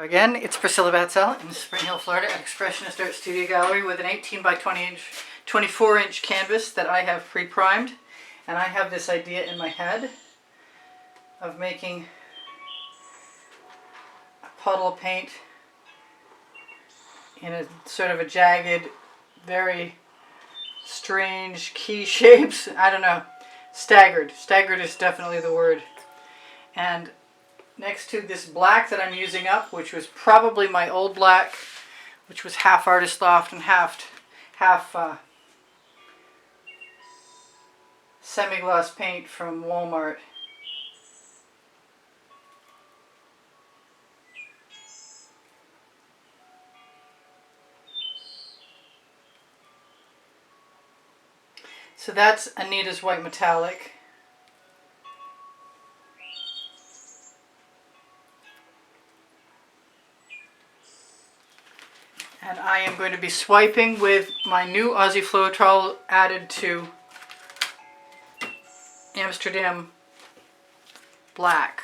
Again, it's Priscilla Batzell in Spring Hill, Florida at Expressionist Art Studio Gallery with an 18 by 24 inch canvas that I have pre-primed. And I have this idea in my head of making a puddle of paint in a sort of a jagged, very strange key shapes. I don't know. Staggered. Staggered is definitely the word. And next to this black that I'm using up, which was probably my old black, which was half Artist Loft and half semi-gloss paint from Walmart. So that's Anita's White Metallic. And I am going to be swiping with my new Aussie Floetrol added to Amsterdam Black.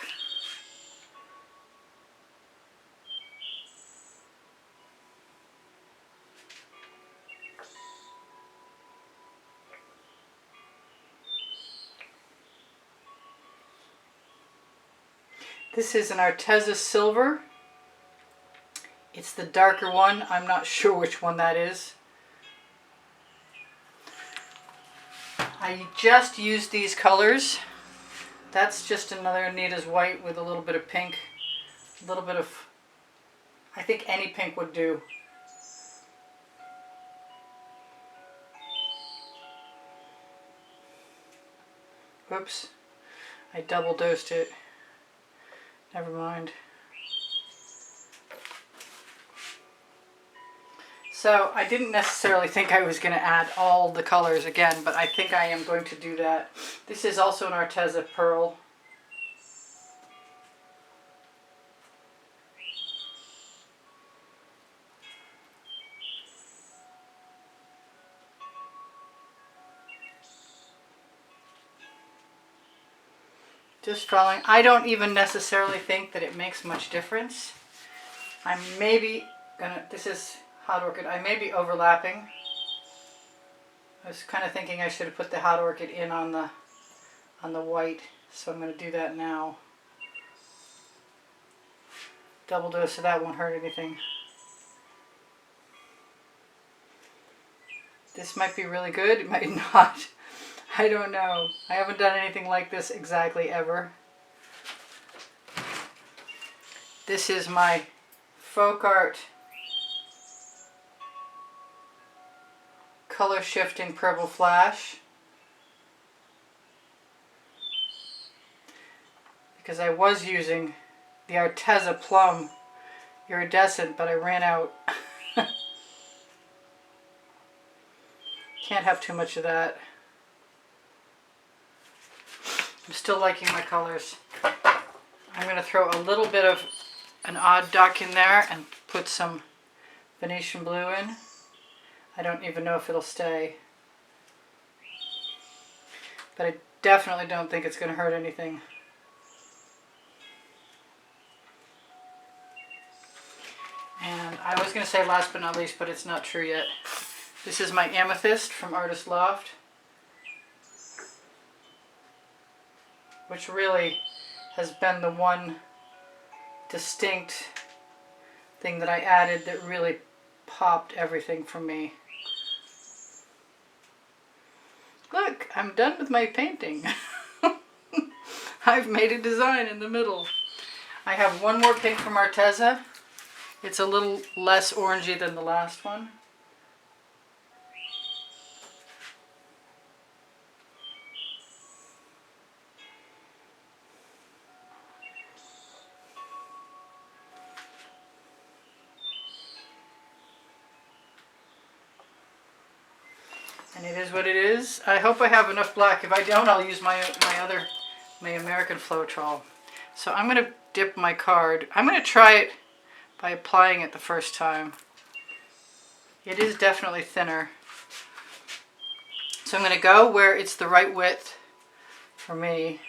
This is an Arteza Silver. It's the darker one. I'm not sure which one that is. I just used these colors. That's just another Anita's White with a little bit of pink. A little bit of, I think any pink would do. Whoops. I double dosed it. Never mind. So I didn't necessarily think I was going to add all the colors again, but I think I am going to do that. This is also an Arteza Pearl. Just following. I don't even necessarily think that it makes much difference. I'm maybe gonna, this is Hot Orchid. I may be overlapping. I was kind of thinking I should have put the Hot Orchid in on the white, so I'm going to do that now. Double dose, so that won't hurt anything. This might be really good. It might not. I don't know. I haven't done anything like this exactly ever. This is my Folk Art Color Shifting Purple Flash, because I was using the Arteza Plum Iridescent, but I ran out. Can't have too much of that. I'm still liking my colors. I'm going to throw a little bit of an Odd Duck in there and put some Venetian Blue in. I don't even know if it'll stay. But I definitely don't think it's going to hurt anything. And I was going to say last but not least, but it's not true yet. This is my Amethyst from Artist Loft, which really has been the one distinct thing that I added that really popped everything for me. Look, I'm done with my painting. I've made a design in the middle. I have one more pink from Arteza. It's a little less orangey than the last one. And it is what it is. I hope I have enough black. If I don't, I'll use my American Floetrol. So I'm going to dip my card. I'm going to try it by applying it the first time. It is definitely thinner. So I'm going to go where it's the right width for me.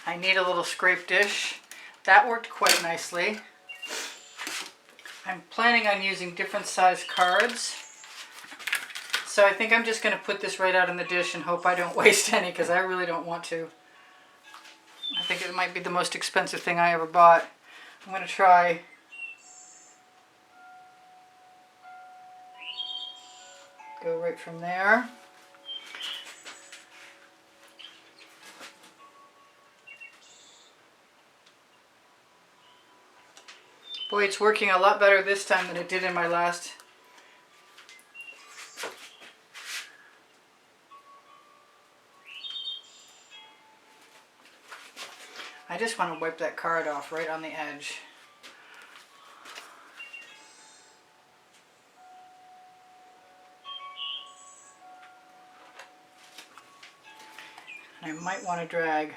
I need a little scrape dish. That worked quite nicely. I'm planning on using different size cards. So I think I'm just going to put this right out in the dish and hope I don't waste any, because I really don't want to. I think it might be the most expensive thing I ever bought. I'm going to try go right from there. Boy, it's working a lot better this time than it did in my last. I just want to wipe that card off right on the edge. And I might want to drag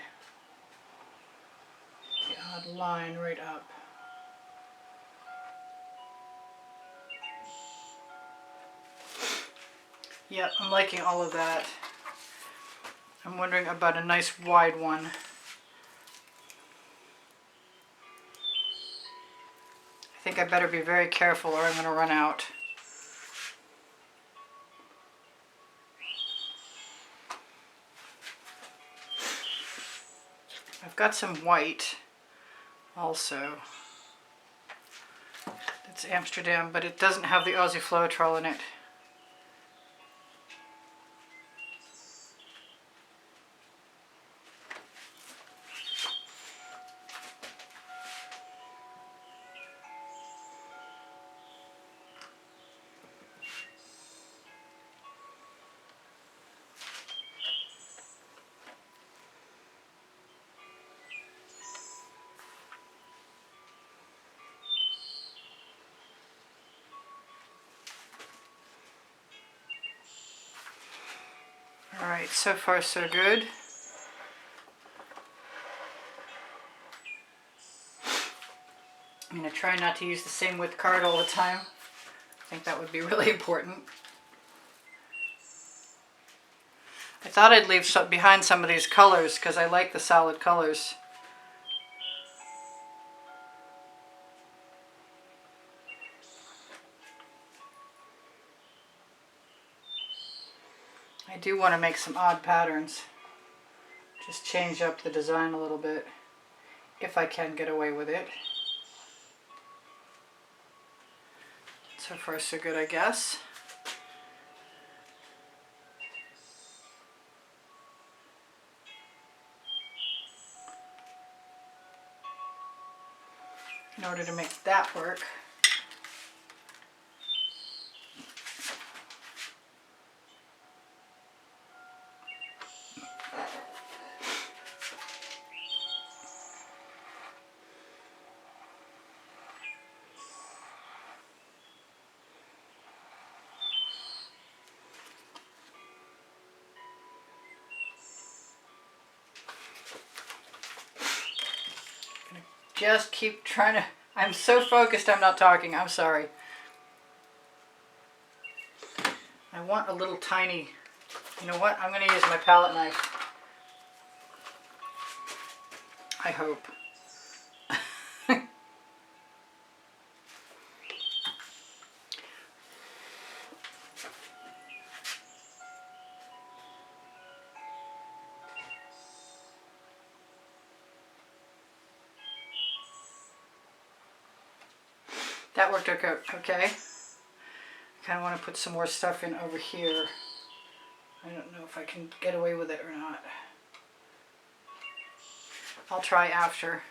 the odd line right up. Yep, I'm liking all of that. I'm wondering about a nice wide one. I think I better be very careful or I'm going to run out. I've got some white also. It's Amsterdam, but it doesn't have the Aussie Floetrol in it. Alright, so far so good. I'm going to try not to use the same width card all the time. I think that would be really important. I thought I'd leave behind some of these colors because I like the solid colors. I do want to make some odd patterns. Just change up the design a little bit, if I can get away with it. So far so good, I guess. In order to make that work, just keep trying to, I'm so focused I'm not talking, I'm sorry. I want a little tiny, you know what, I'm going to use my palette knife. I hope. That worked okay. I kind of want to put some more stuff in over here. I don't know if I can get away with it or not. I'll try after.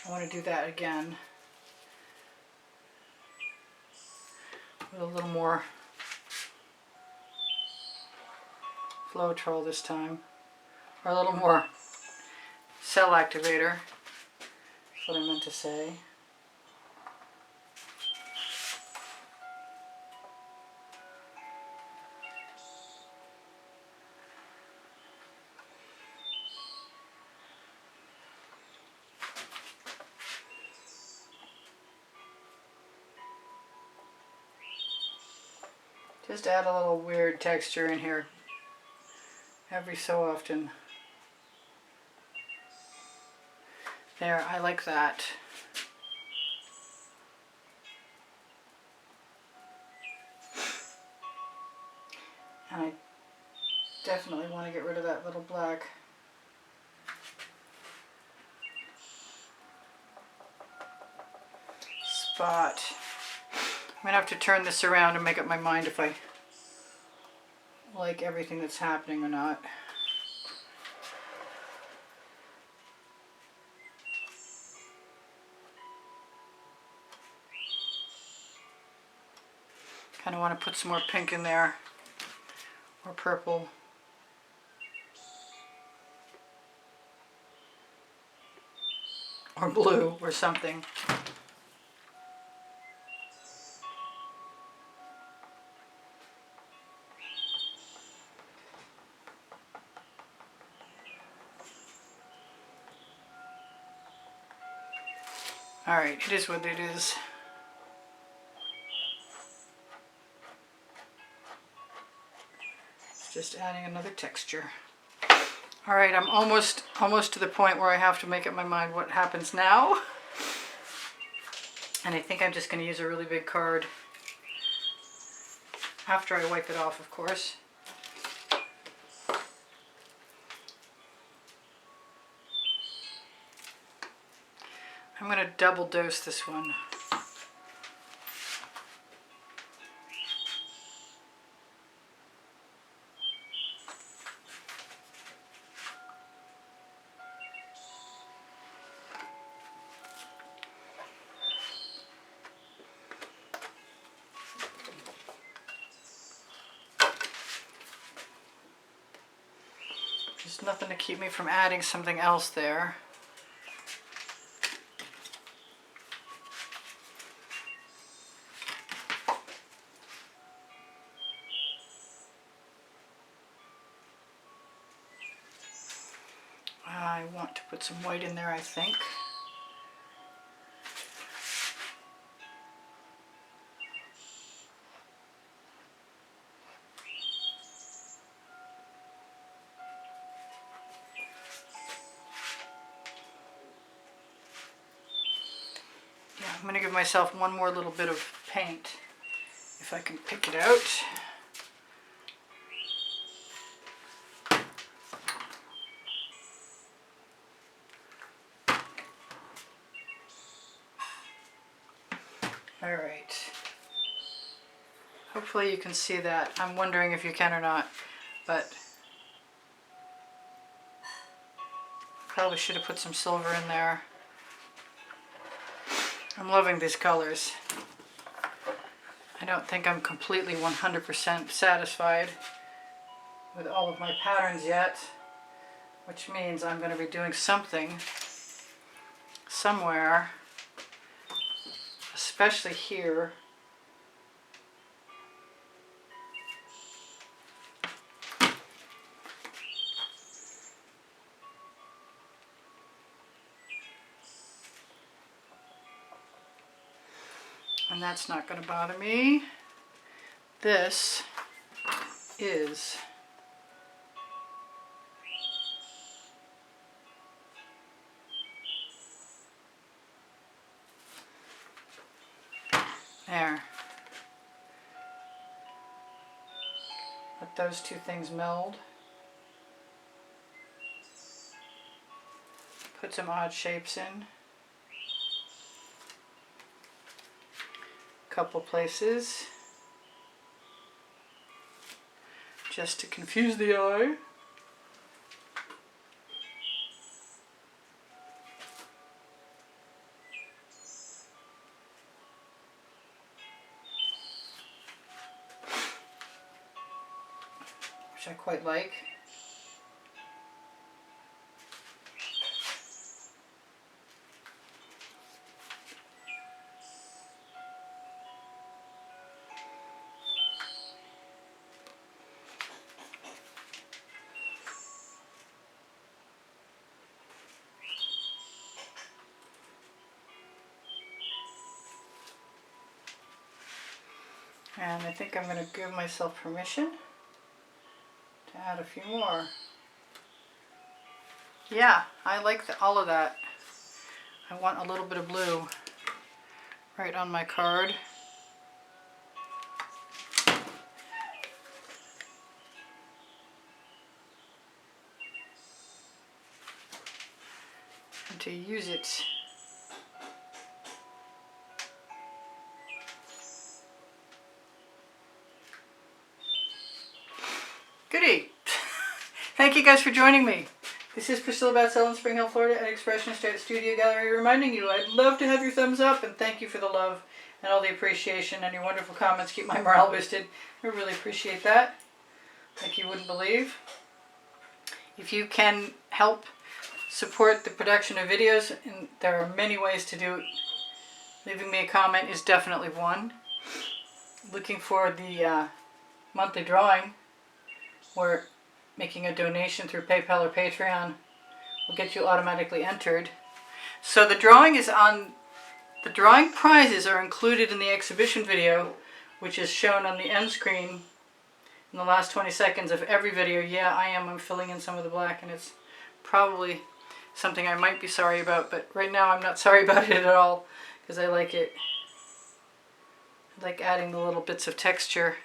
I want to do that again with a little more Floetrol this time, or a little more cell activator. That's what I meant to say. Just add a little weird texture in here every so often. There, I like that. And I definitely want to get rid of that little black. Spot. I'm going to have to turn this around and make up my mind if I like everything that's happening or not. Kind of want to put some more pink in there, or purple. Or blue or something. Alright, it is what it is. It's just adding another texture. Alright, I'm almost to the point where I have to make up my mind what happens now. And I think I'm just going to use a really big card. After I wipe it off, of course. I'm going to double dose this one. There's nothing to keep me from adding something else there. I want to put some white in there, I think. Yeah, I'm going to give myself one more little bit of paint, if I can pick it out. Alright. Hopefully you can see that. I'm wondering if you can or not, but probably should have put some silver in there. I'm loving these colors. I don't think I'm completely 100% satisfied with all of my patterns yet, which means I'm going to be doing something somewhere, especially here. And that's not going to bother me. This is there. Let those two things meld. Put some odd shapes in. Couple places just to confuse the eye. Which I quite like. And I think I'm going to give myself permission to add a few more. Yeah, I like all of that. I want a little bit of blue right on my card. And to use it goody. Thank you guys for joining me. This is Priscilla Batzell in Spring Hill, Florida at Expressionist Art Studio Gallery, reminding you I'd love to have your thumbs up, and thank you for the love and all the appreciation and your wonderful comments. Keep my morale boosted. I really appreciate that, like you wouldn't believe. If you can help support the production of videos, and there are many ways to do it, leaving me a comment is definitely one. Looking for the monthly drawing, where making a donation through PayPal or Patreon will get you automatically entered. So the drawing is on, the drawing prizes are included in the exhibition video, which is shown on the end screen in the last 20 seconds of every video. Yeah, I'm filling in some of the black, and it's probably something I might be sorry about, but right now I'm not sorry about it at all, because I like it. I like adding the little bits of texture.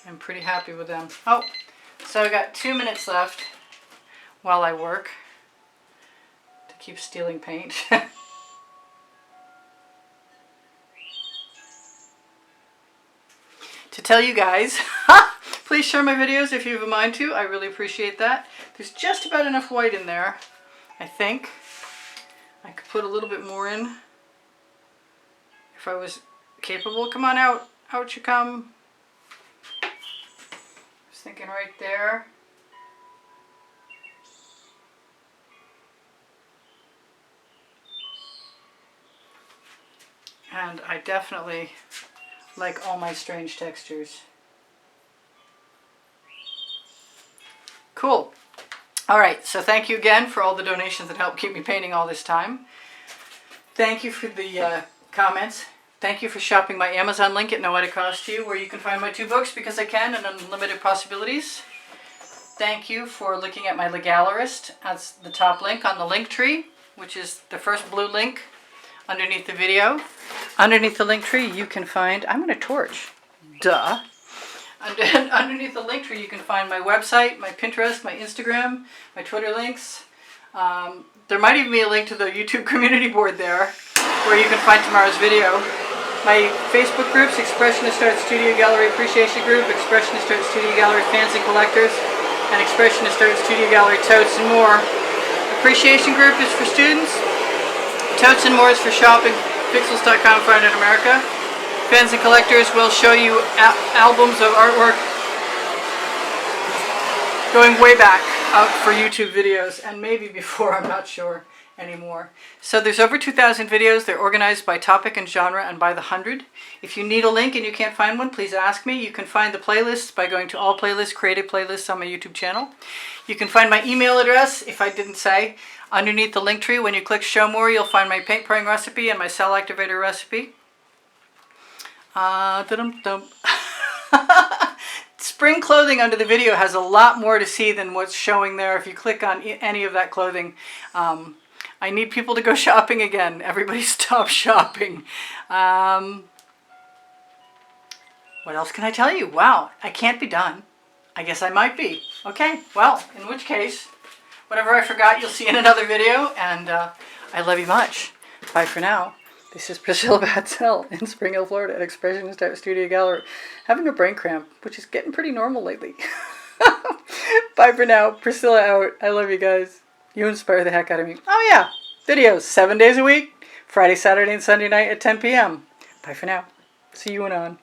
I'm pretty happy with them. Oh, so I got 2 minutes left while I work to keep stealing paint. To tell you guys, please share my videos if you have a mind to. I really appreciate that. There's just about enough white in there, I think. I could put a little bit more in if I was capable. Come on out. Out you come. Thinking right there. And I definitely like all my strange textures. Cool. Alright, so thank you again for all the donations that helped keep me painting all this time. Thank you for the comments. Thank you for shopping my Amazon link at no added cost to you, where you can find my 2 books, Because I Can and Unlimited Possibilities. Thank you for looking at my Legallerist. That's the top link on the link tree, which is the first blue link underneath the video. Underneath the link tree you can find, I'm going to torch, duh. Underneath the link tree you can find my website, my Pinterest, my Instagram, my Twitter links. There might even be a link to the YouTube community board there, where you can find tomorrow's video. My Facebook groups, Expressionist Art Studio Gallery Appreciation Group, Expressionist Art Studio Gallery Fans and Collectors, and Expressionist Art Studio Gallery Totes and More. Appreciation Group is for students. Totes and More is for shopping. Pixels.com for in America. Fans and Collectors will show you albums of artwork going way back out for YouTube videos, and maybe before, I'm not sure anymore. So there's over 2,000 videos. They're organized by topic and genre and by the 100. If you need a link and you can't find one, please ask me. You can find the playlists by going to all playlists, creative playlists on my YouTube channel. You can find my email address, if I didn't say, underneath the link tree. When you click show more, you'll find my paint pouring recipe and my cell activator recipe. Spring clothing under the video has a lot more to see than what's showing there. If you click on any of that clothing, I need people to go shopping again. Everybody stop shopping. What else can I tell you? Wow, I can't be done. I guess I might be. Okay, well, in which case, whatever I forgot, you'll see in another video, and I love you much. Bye for now. This is Priscilla Batzell in Spring Hill, Florida at Expressionist Art Studio Gallery. Having a brain cramp, which is getting pretty normal lately. Bye for now. Priscilla out. I love you guys. You inspire the heck out of me. Oh yeah, videos 7 days a week, Friday, Saturday, and Sunday night at 10 p.m. Bye for now. See you and on.